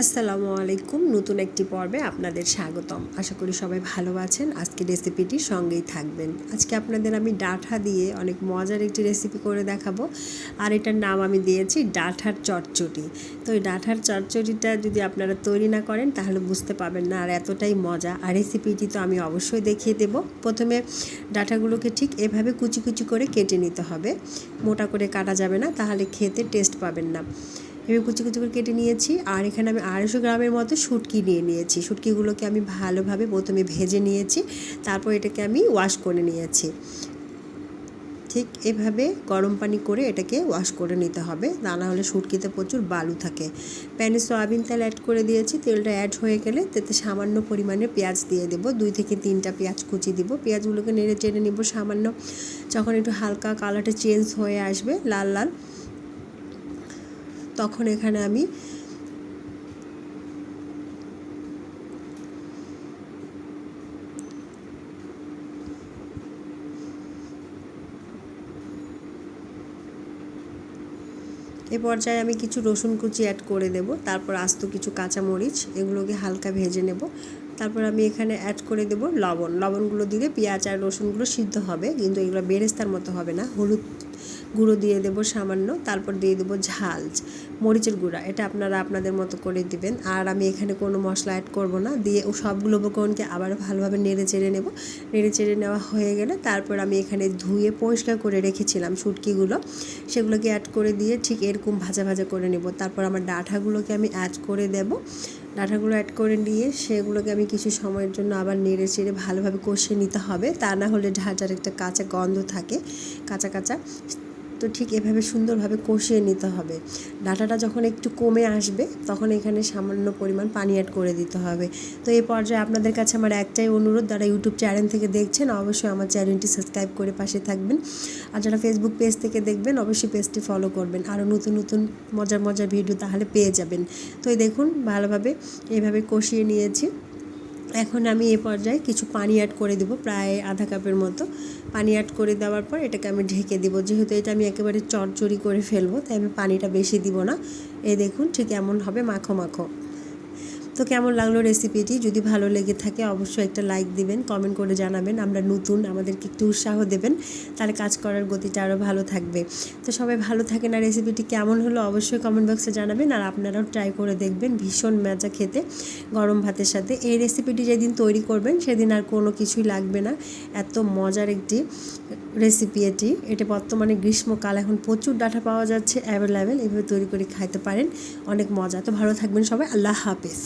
আসসালামু আলাইকুম। নতুন একটি পর্বে আপনাদের স্বাগতম। আশা করি সবাই ভালো আছেন। আজকে রেসিপিটির সঙ্গেই থাকবেন। আজকে আপনাদের আমি ডাঁটা দিয়ে অনেক মজার একটি রেসিপি করে দেখাবো। আর এটার নাম আমি দিয়েছি ডাঁটার চটচটি। তো এই ডাঁটার চটচটিটা যদি আপনারা তৈরি না করেন তাহলে বুঝতে পারবেন না আর এতটাই মজা। আর রেসিপিটি তো আমি অবশ্যই দেখিয়ে দেব। প্রথমে ডাঁটাগুলোকে ঠিক এভাবে কুচি কুচি করে কেটে নিতে হবে। মোটা করে কাটা যাবে না, তাহলে খেতে টেস্ট পাবেন না। এভাবে কুচি কুচি করে কেটে নিয়েছি। আর এখানে আমি 250 গ্রামের মতো শুটকি নিয়ে নিয়েছি। শুটকিগুলোকে আমি ভালোভাবে প্রথমে ভেজে নিয়েছি, তারপর এটাকে আমি ওয়াশ করে নিয়েছি। ঠিক এভাবে গরম পানি করে এটাকে ওয়াশ করে নিতে হবে, তা না হলে শুটকিতে প্রচুর বালু থাকে। প্যানে সয়াবিন তেল অ্যাড করে দিয়েছি। তেলটা অ্যাড হয়ে গেলে তাতে সামান্য পরিমাণে পেঁয়াজ দিয়ে দেবো। 2 থেকে 3টা পেঁয়াজ কুচি দিব। পেঁয়াজগুলোকে নেড়ে চেড়ে নেব সামান্য। যখন একটু হালকা কালারটা চেঞ্জ হয়ে আসবে লাল লাল, তখন এখানে আমি এই পর্যায়ে আমি কিছু রসুন কুচি অ্যাড করে দেব। তারপর আস্ত কিছু কাঁচামরিচ, এগুলোকে হালকা ভেজে নেব। তারপর আমি এখানে অ্যাড করে দেব লবণ। লবণগুলো দিলে পেঁয়াজ আর রসুনগুলো সিদ্ধ হবে, কিন্তু এগুলো বেরেস্তার মতো হবে না। হলুদ গুঁড়ো দিয়ে দেব সামান্য। তারপর দিয়ে দেবো ঝাল মরিচের গুঁড়া, এটা আপনারা আপনাদের মতো করে দিবেন। আর আমি এখানে কোনো মশলা অ্যাড করব না। দিয়ে ও সবগুলো উপকরণকে আবার ভালোভাবে নেড়ে চেড়ে নেব। নেড়ে চেড়ে নেওয়া হয়ে গেলে তারপর আমি এখানে ধুয়ে পরিষ্কার করে রেখেছিলাম শুটকিগুলো, সেগুলোকে অ্যাড করে দিয়ে ঠিক এরকম ভাজা ভাজা করে নেব। তারপর আমার ডাঁটাগুলোকে আমি অ্যাড করে দেব। ডাঁটাগুলো অ্যাড করে নিয়ে সেগুলোকে আমি কিছু সময়ের জন্য আবার নেড়ে চেড়ে ভালোভাবে কষিয়ে নিতে হবে, তা না হলে ডাঁটার একটা কাঁচা গন্ধ থাকে, কাঁচা কাঁচা। তো ঠিক এভাবে সুন্দরভাবে কষিয়ে নিতে হবে। ডাঁটাটা যখন একটু কমে আসবে তখন এখানে সামান্য পরিমাণ পানি অ্যাড করে দিতে হবে। তো এই পর্যায়ে আপনাদের কাছে আমার একটাই অনুরোধ, যারা ইউটিউব চ্যানেল থেকে দেখছেন অবশ্যই আমার চ্যানেলটি সাবস্ক্রাইব করে পাশে থাকবেন। আর যারা ফেসবুক পেজ থেকে দেখবেন অবশ্যই পেজটি ফলো করবেন, আরও নতুন নতুন মজার মজার ভিডিও তাহলে পেয়ে যাবেন। তো এই দেখুন ভালোভাবে এইভাবে কষিয়ে নিয়েছি। এখন আমি এই পর্যায়ে কিছু পানি অ্যাড করে দেবো, প্রায় আধা কাপের মতো পানি অ্যাড করে দেওয়ার পর এটাকে আমি ঢেকে দেবো। যেহেতু এটা আমি একেবারে চটচড়ি করে ফেলবো, তাই আমি পানিটা বেশি দিব না। এই দেখুন ঠিক এমন হবে, মাখো মাখো। তো কেমন লাগলো রেসিপিটি? যদি ভালো লেগে থাকে অবশ্যই একটা লাইক দিবেন, কমেন্ট করে জানাবেন। আমরা নতুন, আমাদেরকে একটু উৎসাহ দেবেন, তাহলে কাজ করার গতিটা আরও ভালো থাকবে। তো সবাই ভালো থাকেন। আর রেসিপিটি কেমন হলো অবশ্যই কমেন্ট বক্সে জানাবেন। আর আপনারাও ট্রাই করে দেখবেন, ভীষণ মজা খেতে গরম ভাতের সাথে। এই রেসিপিটি যেদিন তৈরি করবেন সেদিন আর কোনো কিছুই লাগবে না, এত মজার একটি রেসিপি এটি। এটা বর্তমানে গ্রীষ্মকাল, এখন প্রচুর ডাঁটা পাওয়া যাচ্ছে অ্যাভেলেবেল। এভাবে তৈরি করে খাইতে পারেন, অনেক মজা। তো ভালো থাকবেন সবাই, আল্লাহ হাফেজ।